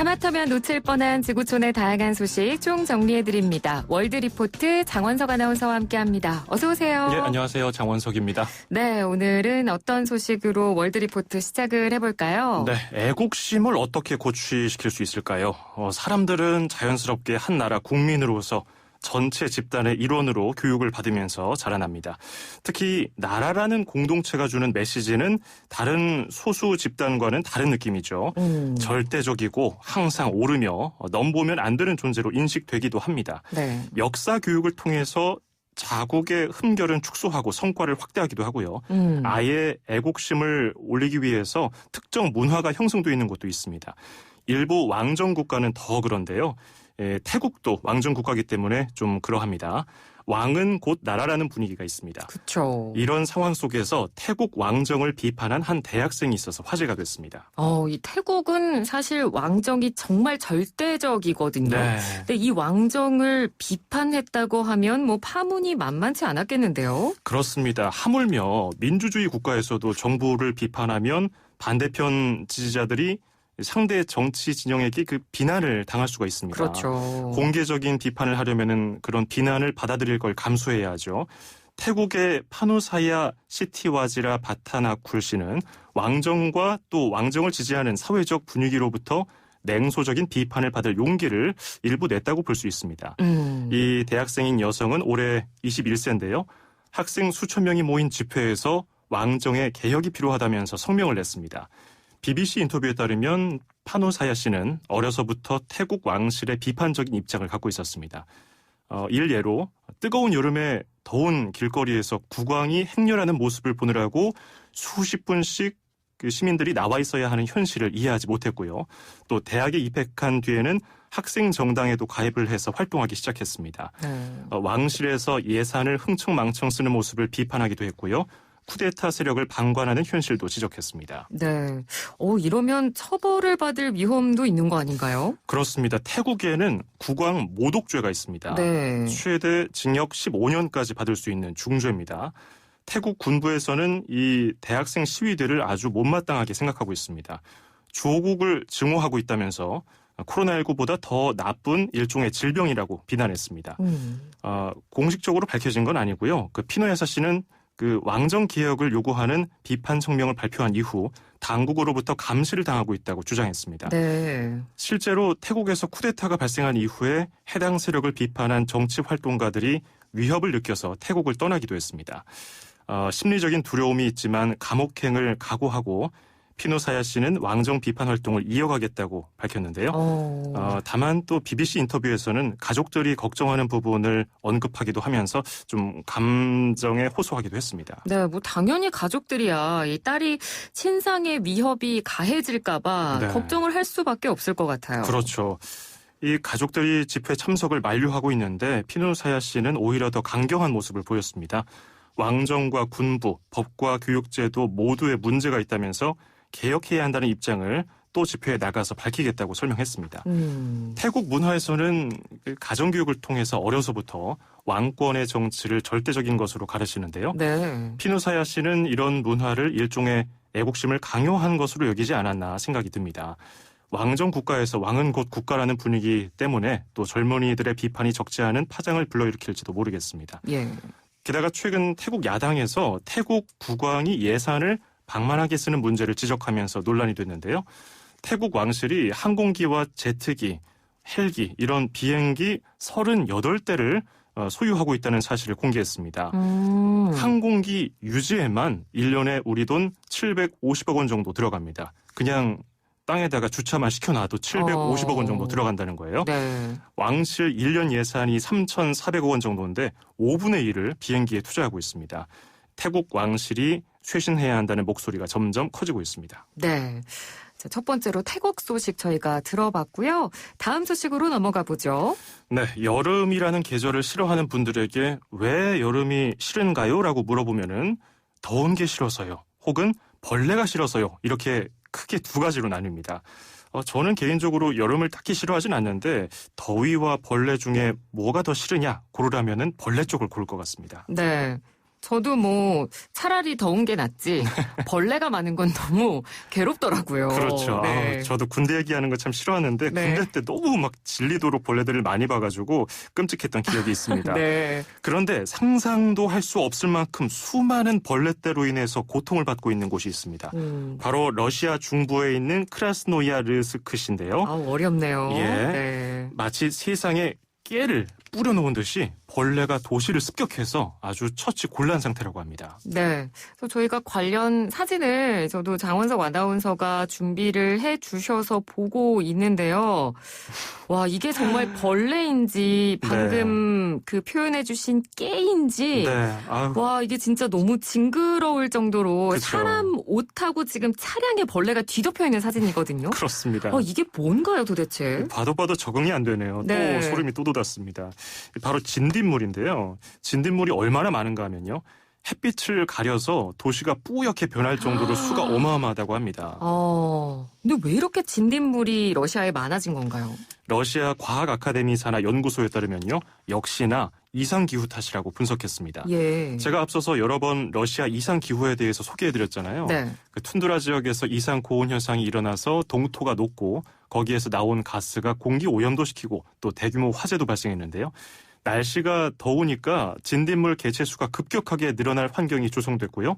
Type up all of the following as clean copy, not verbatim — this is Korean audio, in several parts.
하마터면 놓칠 뻔한 지구촌의 다양한 소식 총 정리해드립니다. 월드리포트 장원석 아나운서와 함께합니다. 어서 오세요. 네, 안녕하세요. 장원석입니다. 네, 오늘은 어떤 소식으로 월드리포트 시작을 해볼까요? 네, 애국심을 어떻게 고취시킬 수 있을까요? 사람들은 자연스럽게 한 나라 국민으로서 전체 집단의 일원으로 교육을 받으면서 자라납니다. 특히 나라라는 공동체가 주는 메시지는 다른 소수 집단과는 다른 느낌이죠. 절대적이고 항상 오르며 넘보면 안 되는 존재로 인식되기도 합니다. 네. 역사 교육을 통해서 자국의 흠결은 축소하고 성과를 확대하기도 하고요. 아예 애국심을 올리기 위해서 특정 문화가 형성되어 있는 곳도 있습니다. 일부 왕정 국가는 더 그런데요. 태국도 왕정 국가이기 때문에 좀 그러합니다. 왕은 곧 나라라는 분위기가 있습니다. 그렇죠. 이런 상황 속에서 태국 왕정을 비판한 한 대학생이 있어서 화제가 됐습니다. 이 태국은 사실 왕정이 정말 절대적이거든요. 네. 근데 이 왕정을 비판했다고 하면 뭐 파문이 만만치 않았겠는데요. 그렇습니다. 하물며 민주주의 국가에서도 정부를 비판하면 반대편 지지자들이 상대 정치 진영에게 그 비난을 당할 수가 있습니다. 그렇죠. 공개적인 비판을 하려면은 그런 비난을 받아들일 걸 감수해야 하죠. 태국의 파누사야 시티와지라 바타나쿨 씨는 왕정과 또 왕정을 지지하는 사회적 분위기로부터 냉소적인 비판을 받을 용기를 일부 냈다고 볼 수 있습니다. 이 대학생인 여성은 올해 21세인데요. 학생 수천 명이 모인 집회에서 왕정의 개혁이 필요하다면서 성명을 냈습니다. BBC 인터뷰에 따르면 파노사야 씨는 어려서부터 태국 왕실의 비판적인 입장을 갖고 있었습니다. 일예로 뜨거운 여름에 더운 길거리에서 국왕이 행렬하는 모습을 보느라고 수십 분씩 그 시민들이 나와 있어야 하는 현실을 이해하지 못했고요. 또 대학에 입학한 뒤에는 학생 정당에도 가입을 해서 활동하기 시작했습니다. 왕실에서 예산을 흥청망청 쓰는 모습을 비판하기도 했고요. 쿠데타 세력을 방관하는 현실도 지적했습니다. 네. 이러면 처벌을 받을 위험도 있는 거 아닌가요? 그렇습니다. 태국에는 국왕 모독죄가 있습니다. 네. 최대 징역 15년까지 받을 수 있는 중죄입니다. 태국 군부에서는 이 대학생 시위대를 아주 못마땅하게 생각하고 있습니다. 조국을 증오하고 있다면서 코로나19보다 더 나쁜 일종의 질병이라고 비난했습니다. 공식적으로 밝혀진 건 아니고요. 그 피노야사 씨는 그 왕정 개혁을 요구하는 비판 성명을 발표한 이후 당국으로부터 감시를 당하고 있다고 주장했습니다. 네. 실제로 태국에서 쿠데타가 발생한 이후에 해당 세력을 비판한 정치 활동가들이 위협을 느껴서 태국을 떠나기도 했습니다. 심리적인 두려움이 있지만 감옥행을 각오하고 피노사야 씨는 왕정 비판 활동을 이어가겠다고 밝혔는데요. 다만 또 BBC 인터뷰에서는 가족들이 걱정하는 부분을 언급하기도 하면서 좀 감정에 호소하기도 했습니다. 네, 뭐 당연히 가족들이야 이 딸이 신상의 위협이 가해질까봐 네. 걱정을 할 수밖에 없을 것 같아요. 그렇죠. 이 가족들이 집회 참석을 만류하고 있는데 피노사야 씨는 오히려 더 강경한 모습을 보였습니다. 왕정과 군부, 법과 교육제도 모두에 문제가 있다면서 개혁해야 한다는 입장을 또 집회에 나가서 밝히겠다고 설명했습니다. 태국 문화에서는 가정교육을 통해서 어려서부터 왕권의 정치를 절대적인 것으로 가르치는데요. 네. 피노사야 씨는 이런 문화를 일종의 애국심을 강요한 것으로 여기지 않았나 생각이 듭니다. 왕정 국가에서 왕은 곧 국가라는 분위기 때문에 또 젊은이들의 비판이 적지 않은 파장을 불러일으킬지도 모르겠습니다. 예. 게다가 최근 태국 야당에서 태국 국왕이 예산을 방만하게 쓰는 문제를 지적하면서 논란이 됐는데요. 태국 왕실이 항공기와 제트기, 헬기 이런 비행기 38대를 소유하고 있다는 사실을 공개했습니다. 항공기 유지에만 1년에 우리 돈 750억 원 정도 들어갑니다. 그냥 땅에다가 주차만 시켜놔도 750억 원 정도 들어간다는 거예요. 네. 왕실 1년 예산이 3,400억 원 정도인데 5분의 1을 비행기에 투자하고 있습니다. 태국 왕실이 쇄신해야 한다는 목소리가 점점 커지고 있습니다. 네. 자, 첫 번째로 태국 소식 저희가 들어봤고요. 다음 소식으로 넘어가 보죠. 네, 여름이라는 계절을 싫어하는 분들에게 왜 여름이 싫은가요? 라고 물어보면은 더운 게 싫어서요. 혹은 벌레가 싫어서요. 이렇게 크게 두 가지로 나뉩니다. 저는 개인적으로 여름을 딱히 싫어하진 않는데 더위와 벌레 중에 뭐가 더 싫으냐 고르라면은 벌레 쪽을 고를 것 같습니다. 네. 저도 뭐 차라리 더운 게 낫지 벌레가 많은 건 너무 괴롭더라고요. 그렇죠. 네. 저도 군대 얘기하는 거 참 싫어하는데 네. 군대 때 너무 막 질리도록 벌레들을 많이 봐가지고 끔찍했던 기억이 있습니다. 네. 그런데 상상도 할 수 없을 만큼 수많은 벌레떼로 인해서 고통을 받고 있는 곳이 있습니다. 바로 러시아 중부에 있는 크라스노야르스크시인데요. 어렵네요. 예. 네. 마치 세상에 깨를 뿌려놓은 듯이 벌레가 도시를 습격해서 아주 처치 곤란 상태라고 합니다. 네. 그래서 저희가 관련 사진을 저도 장원석 아나운서가 준비를 해 주셔서 보고 있는데요. 와, 이게 정말 벌레인지 방금 그 표현해 주신 깨인지 네. 와, 이게 진짜 너무 징그러울 정도로 그쵸. 사람 옷하고 지금 차량에 벌레가 뒤덮여 있는 사진이거든요. 그렇습니다. 이게 뭔가요, 도대체? 봐도 적응이 안 되네요. 네. 또 소름이 또 돋았습니다. 바로 진딧물인데요. 진딧물이 얼마나 많은가 하면요. 햇빛을 가려서 도시가 뿌옇게 변할 정도로 수가 어마어마하다고 합니다. 근데 왜 이렇게 진딧물이 러시아에 많아진 건가요? 러시아 과학 아카데미 산하 연구소에 따르면요. 역시나 이상기후 탓이라고 분석했습니다. 예. 제가 앞서서 여러 번 러시아 이상기후에 대해서 소개해드렸잖아요. 네. 그 툰드라 지역에서 이상 고온 현상이 일어나서 동토가 녹고 거기에서 나온 가스가 공기 오염도 시키고 또 대규모 화재도 발생했는데요. 날씨가 더우니까 진딧물 개체 수가 급격하게 늘어날 환경이 조성됐고요.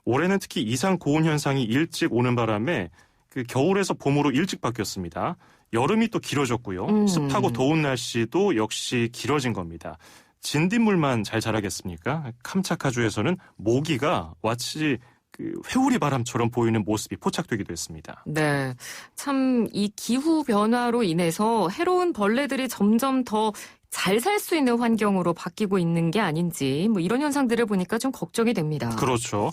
올해는 특히 이상 고온 현상이 일찍 오는 바람에 그 겨울에서 봄으로 일찍 바뀌었습니다. 여름이 또 길어졌고요. 습하고 더운 날씨도 역시 길어진 겁니다. 진딧물만 잘 자라겠습니까? 캄차카주에서는 모기가 마치 그 회오리 바람처럼 보이는 모습이 포착되기도 했습니다. 네. 참 이 기후 변화로 인해서 해로운 벌레들이 점점 더 잘 살 수 있는 환경으로 바뀌고 있는 게 아닌지 뭐 이런 현상들을 보니까 좀 걱정이 됩니다. 그렇죠.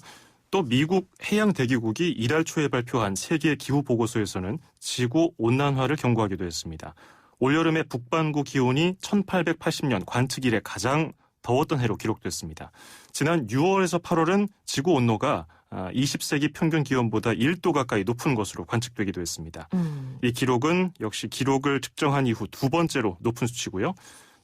또 미국 해양대기국이 이달 초에 발표한 세계 기후 보고서에서는 지구 온난화를 경고하기도 했습니다. 올여름에 북반구 기온이 1880년 관측 이래 가장 더웠던 해로 기록됐습니다. 지난 6월에서 8월은 지구 온도가 20세기 평균 기온보다 1도 가까이 높은 것으로 관측되기도 했습니다. 이 기록은 역시 기록을 측정한 이후 두 번째로 높은 수치고요.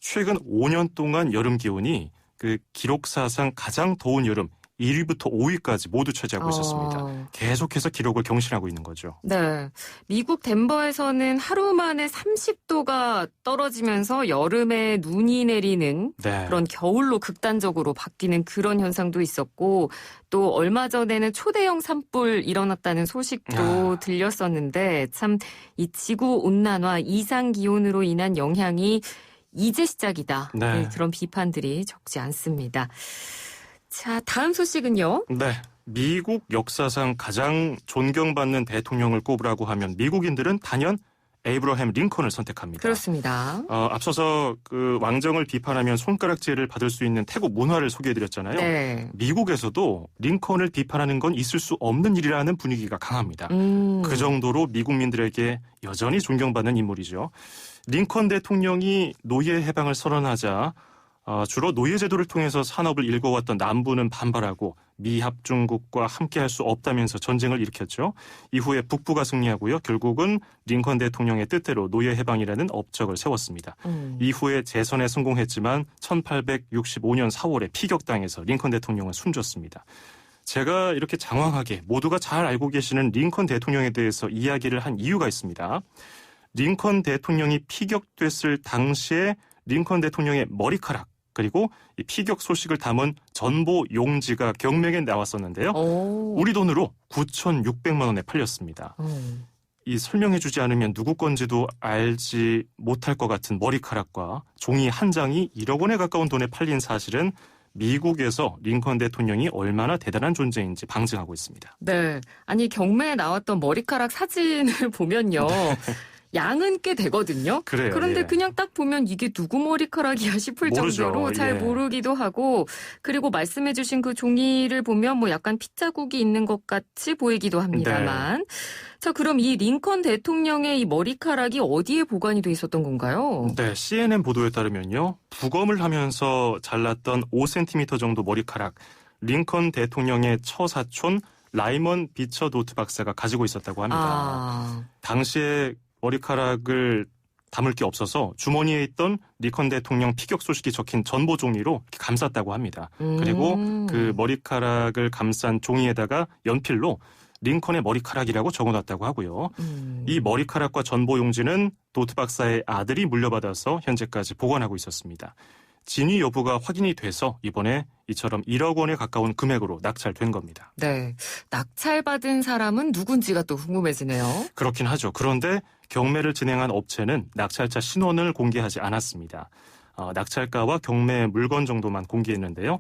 최근 5년 동안 여름 기온이 그 기록사상 가장 더운 여름 1위부터 5위까지 모두 차지하고 있었습니다. 계속해서 기록을 경신하고 있는 거죠. 네. 미국 덴버에서는 하루 만에 30도가 떨어지면서 여름에 눈이 내리는 네. 그런 겨울로 극단적으로 바뀌는 그런 현상도 있었고 또 얼마 전에는 초대형 산불 일어났다는 소식도 들렸었는데 참 이 지구 온난화 이상 기온으로 인한 영향이 이제 시작이다. 네. 그런 비판들이 적지 않습니다. 자, 다음 소식은요. 네. 미국 역사상 가장 존경받는 대통령을 꼽으라고 하면 미국인들은 단연 에이브러햄 링컨을 선택합니다. 그렇습니다. 앞서서 그 왕정을 비판하면 손가락질을 받을 수 있는 태국 문화를 소개해드렸잖아요. 네. 미국에서도 링컨을 비판하는 건 있을 수 없는 일이라는 분위기가 강합니다. 그 정도로 미국민들에게 여전히 존경받는 인물이죠. 링컨 대통령이 노예 해방을 선언하자 주로 노예제도를 통해서 산업을 일궈왔던 남부는 반발하고 미합중국과 함께할 수 없다면서 전쟁을 일으켰죠. 이후에 북부가 승리하고요. 결국은 링컨 대통령의 뜻대로 노예 해방이라는 업적을 세웠습니다. 이후에 재선에 성공했지만 1865년 4월에 피격당해서 링컨 대통령은 숨졌습니다. 제가 이렇게 장황하게 모두가 잘 알고 계시는 링컨 대통령에 대해서 이야기를 한 이유가 있습니다. 링컨 대통령이 피격됐을 당시에 링컨 대통령의 머리카락 그리고 이 피격 소식을 담은 전보 용지가 경매에 나왔었는데요. 우리 돈으로 9,600만 원에 팔렸습니다. 이 설명해주지 않으면 누구 건지도 알지 못할 것 같은 머리카락과 종이 한 장이 1억 원에 가까운 돈에 팔린 사실은 미국에서 링컨 대통령이 얼마나 대단한 존재인지 방증하고 있습니다. 네. 아니 경매에 나왔던 머리카락 사진을 보면요. 양은 꽤 되거든요. 그래요. 그런데 예. 그냥 딱 보면 이게 누구 머리카락이야 싶을 모르죠. 정도로 잘 예. 모르기도 하고 그리고 말씀해 주신 그 종이를 보면 뭐 약간 핏자국이 있는 것 같이 보이기도 합니다만 네. 자 그럼 이 링컨 대통령의 이 머리카락이 어디에 보관이 돼 있었던 건가요? 네, CNN 보도에 따르면요. 부검을 하면서 잘랐던 5cm 정도 머리카락 링컨 대통령의 처사촌 라이먼 비처도트 박사가 가지고 있었다고 합니다. 당시에 머리카락을 담을 게 없어서 주머니에 있던 링컨 대통령 피격 소식이 적힌 전보 종이로 이렇게 감쌌다고 합니다. 그리고 그 머리카락을 감싼 종이에다가 연필로 링컨의 머리카락이라고 적어놨다고 하고요. 이 머리카락과 전보 용지는 도트 박사의 아들이 물려받아서 현재까지 보관하고 있었습니다. 진위 여부가 확인이 돼서 이번에 이처럼 1억 원에 가까운 금액으로 낙찰된 겁니다. 네. 낙찰받은 사람은 누군지가 또 궁금해지네요. 그렇긴 하죠. 그런데 경매를 진행한 업체는 낙찰자 신원을 공개하지 않았습니다. 낙찰가와 경매 물건 정도만 공개했는데요.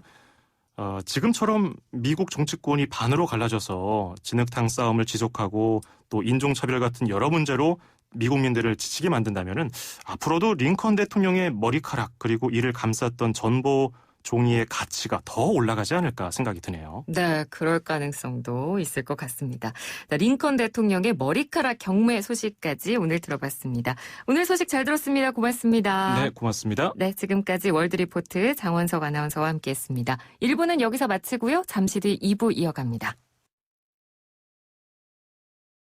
지금처럼 미국 정치권이 반으로 갈라져서 진흙탕 싸움을 지속하고 또 인종차별 같은 여러 문제로 미국민들을 지치게 만든다면은 앞으로도 링컨 대통령의 머리카락 그리고 이를 감쌌던 전보 종이의 가치가 더 올라가지 않을까 생각이 드네요. 네, 그럴 가능성도 있을 것 같습니다. 링컨 대통령의 머리카락 경매 소식까지 오늘 들어봤습니다. 오늘 소식 잘 들었습니다. 고맙습니다. 네, 고맙습니다. 네, 지금까지 월드리포트 장원석 아나운서와 함께했습니다. 1부는 여기서 마치고요. 잠시 뒤 2부 이어갑니다.